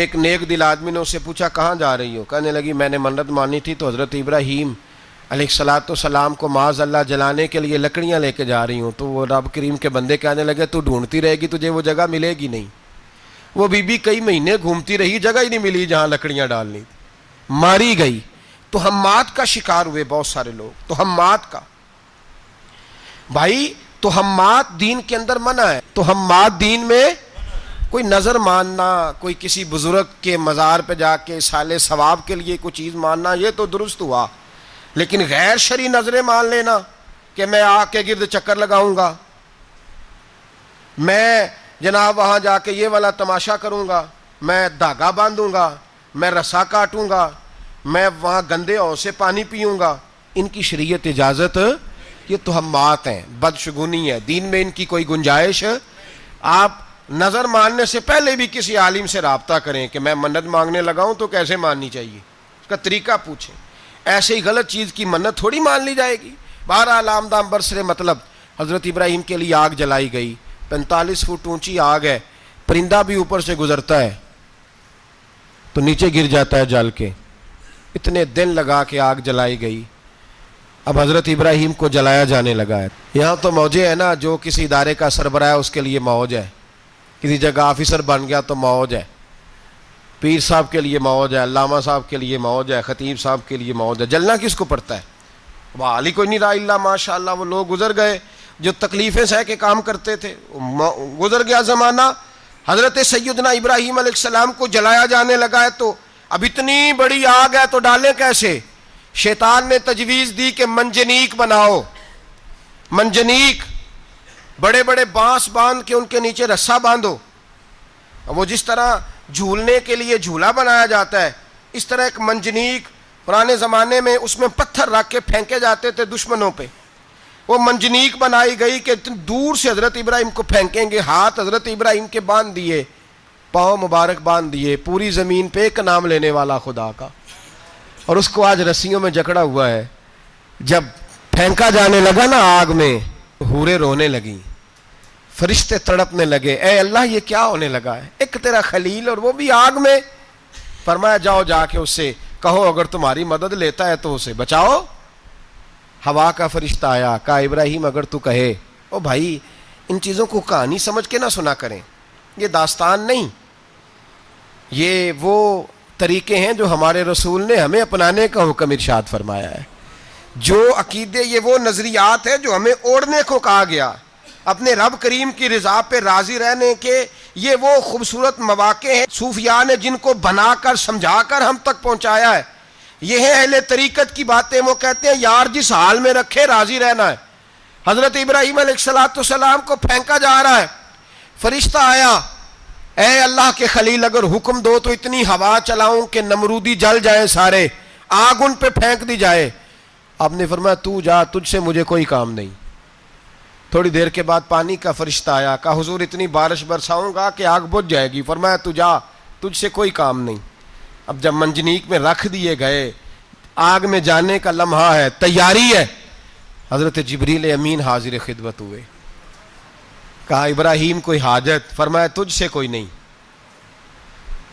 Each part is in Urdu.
ایک نیک دل آدمی نے اس سے پوچھا کہاں جا رہی ہو؟ کہنے لگی میں نے منت مانی تھی تو حضرت ابراہیم علیہ السلام کو معاذ اللہ جلانے کے لیے لکڑیاں لے کے جا رہی ہوں. تو وہ رب کریم کے بندے کہنے لگے تو ڈھونڈتی رہے گی تجھے وہ جگہ ملے گی نہیں. وہ بی بی کئی مہینے گھومتی رہی, جگہ ہی نہیں ملی جہاں لکڑیاں ڈالنی, ماری گئی. تو ہمات کا شکار ہوئے بہت سارے لوگ. تو ہمات کا بھائی, تو ہمات دین کے اندر منع ہے. تو ہمات دین میں کوئی نظر ماننا, کوئی کسی بزرگ کے مزار پہ جا کے سالے ثواب کے لیے کوئی چیز ماننا, یہ تو درست ہوا. لیکن غیر شرعی نظریں مان لینا کہ میں آگ کے گرد چکر لگاؤں گا, میں جناب وہاں جا کے یہ والا تماشا کروں گا, میں دھاگا باندھوں گا, میں رسا کاٹوں گا, میں وہاں گندے ہو سے پانی پیوں گا, ان کی شریعت اجازت, یہ توہمات ہیں, بدشگونی ہے. دین میں ان کی کوئی گنجائش. آپ نظر ماننے سے پہلے بھی کسی عالم سے رابطہ کریں کہ میں منت مانگنے لگاؤں تو کیسے ماننی چاہیے, اس کا طریقہ پوچھیں. ایسے ہی غلط چیز کی منت تھوڑی مان لی جائے گی. بہرحال آمدام برسرے مطلب حضرت ابراہیم کے لیے آگ جلائی گئی. 45 فٹ اونچی آگ ہے, پرندہ بھی اوپر سے گزرتا ہے تو نیچے گر جاتا ہے جل کے. اتنے دن لگا کے آگ جلائی گئی. اب حضرت ابراہیم کو جلایا جانے لگا ہے. یہاں تو موجیں ہے نا, جو کسی ادارے کا سربراہ ہے اس کے لیے موج ہے, کسی جگہ آفیسر بن گیا تو موج ہے, پیر صاحب کے لیے موج ہے, علامہ صاحب کے لیے موج ہے, خطیب صاحب کے لیے موج ہے. جلنا کس کو پڑتا ہے؟ وہ علی کوئی نہیں رہا اللہ ماشاء اللہ. وہ لوگ گزر گئے جو تکلیفیں سہ کے کام کرتے تھے, گزر گیا زمانہ. حضرت سیدنا ابراہیم علیہ السلام کو جلایا جانے لگا ہے تو اب اتنی بڑی آگ ہے تو ڈالیں کیسے؟ شیطان نے تجویز دی کہ منجنیق بناؤ. منجنیق, بڑے بڑے بانس باندھ کے ان کے نیچے رسا باندھو. وہ جس طرح جھولنے کے لیے جھولا بنایا جاتا ہے, اس طرح ایک منجنیق پرانے زمانے میں اس میں پتھر رکھ کے پھینکے جاتے تھے دشمنوں پہ. وہ منجنیق بنائی گئی کہ دور سے حضرت ابراہیم کو پھینکیں گے. ہاتھ حضرت ابراہیم کے باندھ دیے, پاؤں مبارک باندھ دیے, پوری زمین پہ ایک نام لینے والا خدا کا. اور اس کو آج رسیوں میں جکڑا ہوا ہے. جب پھینکا جانے لگا نا آگ میں, حوریں رونے لگیں, فرشتے تڑپنے لگے, اے اللہ یہ کیا ہونے لگا ہے؟ ایک تیرا خلیل اور وہ بھی آگ میں. فرمایا جاؤ جا کے اس سے کہو اگر تمہاری مدد لیتا ہے تو اسے بچاؤ. ہوا کا فرشتہ آیا, کہا ابراہیم اگر تو کہے. او بھائی, ان چیزوں کو کہانی سمجھ کے نہ سنا کریں, یہ داستان نہیں, یہ وہ طریقے ہیں جو ہمارے رسول نے ہمیں اپنانے کا حکم ارشاد فرمایا ہے. جو عقیدے, یہ وہ نظریات ہے جو ہمیں اوڑھنے کو کہا گیا. اپنے رب کریم کی رضا پہ راضی رہنے کے یہ وہ خوبصورت مواقع ہیں صوفیاء نے جن کو بنا کر سمجھا کر ہم تک پہنچایا ہے. یہ ہے اہل طریقت کی باتیں. وہ کہتے ہیں یار جس حال میں رکھے راضی رہنا ہے. حضرت ابراہیم علیہ السلام کو پھینکا جا رہا ہے, فرشتہ آیا, اے اللہ کے خلیل اگر حکم دو تو اتنی ہوا چلاؤں کہ نمرودی جل جائیں سارے, آگ ان پہ پھینک دی جائے. آپ نے فرمایا تو جا, تجھ سے مجھے کوئی کام نہیں. تھوڑی دیر کے بعد پانی کا فرشتہ آیا, کہا حضور اتنی بارش برساؤں گا کہ آگ بجھ جائے گی. فرمایا تو جا, تجھ سے کوئی کام نہیں. اب جب منجنیق میں رکھ دیے گئے, آگ میں جانے کا لمحہ ہے, تیاری ہے, حضرت جبریل امین حاضر خدمت ہوئے. کہا ابراہیم کوئی حاجت؟ فرمایا تجھ سے کوئی نہیں.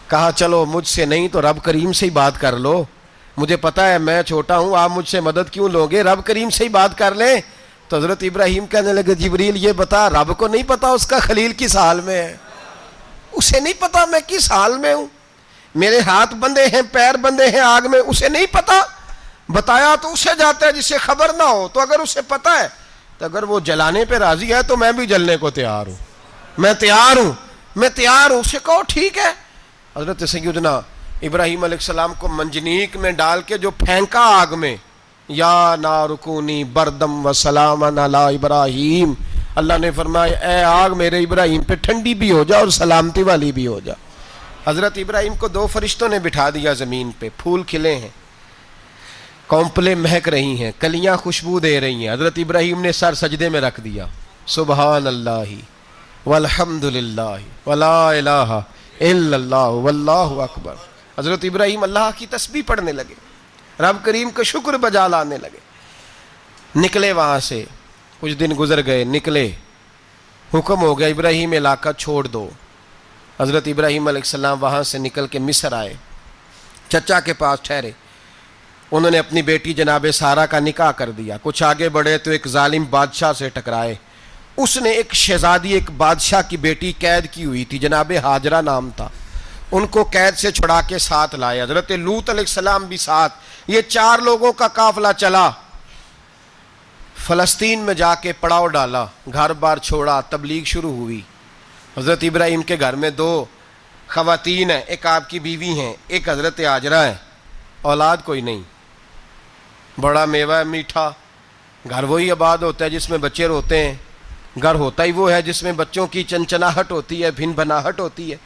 کہا چلو مجھ سے نہیں تو رب کریم سے ہی بات کر لو, مجھے پتا ہے میں چھوٹا ہوں, آپ مجھ سے مدد کیوں لو گے, رب کریم سے ہی بات کر لیں. تو حضرت ابراہیم کہنے لگے جبریل یہ بتا, رب کو نہیں پتا اس کا خلیل کس حال میں ہے؟ اسے نہیں پتا میں کس حال میں ہوں, میرے ہاتھ بندھے ہیں, پیر بندھے ہیں آگ میں, اسے نہیں پتا. بتایا تو اسے جاتا ہے جس سے خبر نہ ہو. تو اگر اسے پتا ہے تو اگر وہ جلانے پہ راضی ہے تو میں بھی جلنے کو تیار ہوں, میں تیار ہوں, میں تیار ہوں. اسے کہو ٹھیک ہے. حضرت سیدنا ابراہیم علیہ السلام کو منجنیق میں ڈال کے جو پھینکا آگ میں, یا نار کونی بردم و سلاما علی ابراہیم, اللہ نے فرمایا اے آگ میرے ابراہیم پہ ٹھنڈی بھی ہو جا اور سلامتی والی بھی ہو جا. حضرت ابراہیم کو 2 فرشتوں نے بٹھا دیا زمین پہ. پھول کھلے ہیں, کونپلیں مہک رہی ہیں, کلیاں خوشبو دے رہی ہیں. حضرت ابراہیم نے سر سجدے میں رکھ دیا, سبحان اللہ والحمد للہ ولا الہ الا اللہ واللہ اکبر. حضرت ابراہیم اللہ کی تسبیح پڑھنے لگے, رب کریم کا شکر بجا لانے لگے. نکلے وہاں سے, کچھ دن گزر گئے, نکلے, حکم ہو گیا ابراہیم علاقہ چھوڑ دو. حضرت ابراہیم علیہ السلام وہاں سے نکل کے مصر آئے، چچا کے پاس ٹھہرے، انہوں نے اپنی بیٹی جناب سارہ کا نکاح کر دیا۔ کچھ آگے بڑھے تو ایک ظالم بادشاہ سے ٹکرائے، اس نے ایک شہزادی، ایک بادشاہ کی بیٹی قید کی ہوئی تھی، جناب ہاجرہ نام تھا، ان کو قید سے چھڑا کے ساتھ لائے، حضرت لوط علیہ السلام بھی ساتھ، یہ 4 لوگوں کا قافلہ چلا، فلسطین میں جا کے پڑاؤ ڈالا، گھر بار چھوڑا، تبلیغ شروع ہوئی۔ حضرت ابراہیم کے گھر میں 2 خواتین ہیں، ایک آپ کی بیوی ہیں، ایک حضرت ہاجرہ ہے، اولاد کوئی نہیں، بڑا میوہ ہے میٹھا، گھر وہی آباد ہوتا ہے جس میں بچے روتے ہیں، گھر ہوتا ہی وہ ہے جس میں بچوں کی چنچناہٹ ہوتی ہے، بھن بھناہٹ ہوتی ہے۔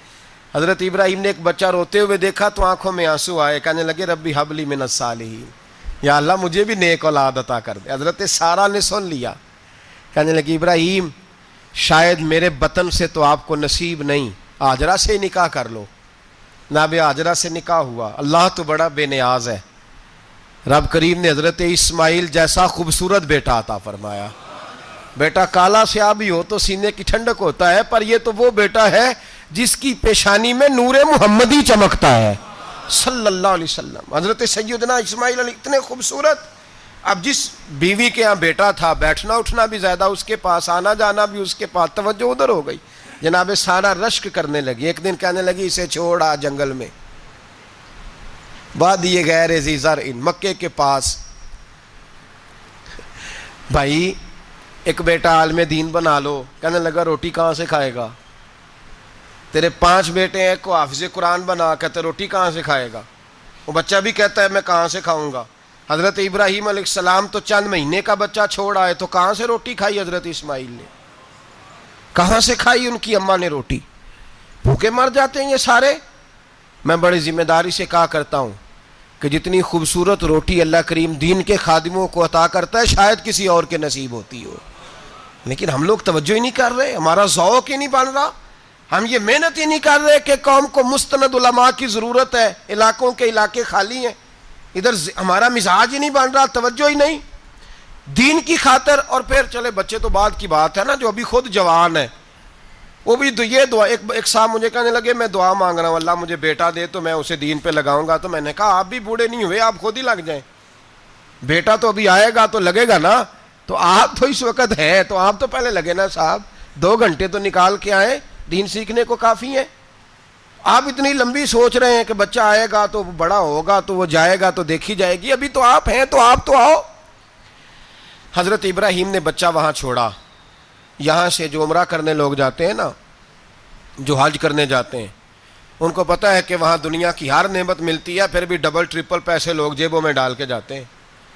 حضرت ابراہیم نے ایک بچہ روتے ہوئے دیکھا تو آنکھوں میں آنسو آئے، کہنے لگے ربی حب لی من الصالحین، یا اللہ مجھے بھی نیک اولاد عطا کر دے۔ حضرت سارہ نے سن لیا، کہنے لگی ابراہیم شاید میرے بطن سے تو آپ کو نصیب نہیں، ہاجرہ سے نکاح کر لو۔ جناب ہاجرہ سے نکاح ہوا۔ اللہ تو بڑا بے نیاز ہے، رب کریم نے حضرت اسماعیل جیسا خوبصورت بیٹا عطا فرمایا۔ بیٹا کالا سیاہ بھی ہو تو سینے کی ٹھنڈک ہوتا ہے، پر یہ تو وہ بیٹا ہے جس کی پیشانی میں نور محمدی چمکتا ہے صلی اللہ علیہ وسلم۔ حضرت سیدنا اسماعیل علیہ اتنے خوبصورت، اب جس بیوی کے ہاں بیٹا تھا، بیٹھنا اٹھنا بھی زیادہ اس کے پاس، آنا جانا بھی اس کے پاس، توجہ ادھر ہو گئی۔ جناب سارہ رشک کرنے لگی، ایک دن کہنے لگی اسے چھوڑ آ جنگل میں، وادی غیر ذی زرع، مکے کے پاس۔ بھائی ایک بیٹا عالم دین بنا لو، کہنے لگا روٹی کہاں سے کھائے گا؟ تیرے 5 بیٹے ہیں، کو حافظ قرآن بنا، کہتے روٹی کہاں سے کھائے گا؟ وہ بچہ بھی کہتا ہے میں کہاں سے کھاؤں گا؟ حضرت ابراہیم علیہ السلام تو چند مہینے کا بچہ چھوڑ آئے، تو کہاں سے روٹی کھائی حضرت اسماعیل نے؟ کہاں سے کھائی ان کی اماں نے روٹی؟ بھوکے مر جاتے ہیں یہ سارے۔ میں بڑی ذمہ داری سے کہا کرتا ہوں کہ جتنی خوبصورت روٹی اللہ کریم دین کے خادموں کو عطا کرتا ہے شاید کسی اور کے نصیب ہوتی ہو، لیکن ہم لوگ توجہ ہی نہیں کر رہے، ہمارا ذوق ہی نہیں بن رہا، ہم یہ محنت ہی نہیں کر رہے کہ قوم کو مستند علماء کی ضرورت ہے، علاقوں کے علاقے خالی ہیں، ادھر ہمارا مزاج ہی نہیں بن رہا، توجہ ہی نہیں دین کی خاطر۔ اور پھر چلے بچے تو بعد کی بات ہے نا، جو ابھی خود جوان ہے وہ بھی یہ دعا، ایک صاحب مجھے کہنے لگے میں دعا مانگ رہا ہوں اللہ مجھے بیٹا دے تو میں اسے دین پہ لگاؤں گا، تو میں نے کہا آپ بھی بوڑھے نہیں ہوئے، آپ خود ہی لگ جائیں، بیٹا تو ابھی آئے گا تو لگے گا نا، تو آپ تو اس وقت ہیں تو آپ تو پہلے لگے نا صاحب، 2 گھنٹے تو نکال کے آئیں، دین سیکھنے کو کافی ہے۔ آپ اتنی لمبی سوچ رہے ہیں کہ بچہ آئے گا تو بڑا ہوگا تو وہ جائے گا تو دیکھی جائے گی، ابھی تو آپ ہیں تو آپ تو آؤ۔ حضرت ابراہیم نے بچہ وہاں چھوڑا۔ یہاں سے جو عمرہ کرنے لوگ جاتے ہیں نا، جو حج کرنے جاتے ہیں، ان کو پتہ ہے کہ وہاں دنیا کی ہر نعمت ملتی ہے، پھر بھی ڈبل ٹرپل پیسے لوگ جیبوں میں ڈال کے جاتے ہیں۔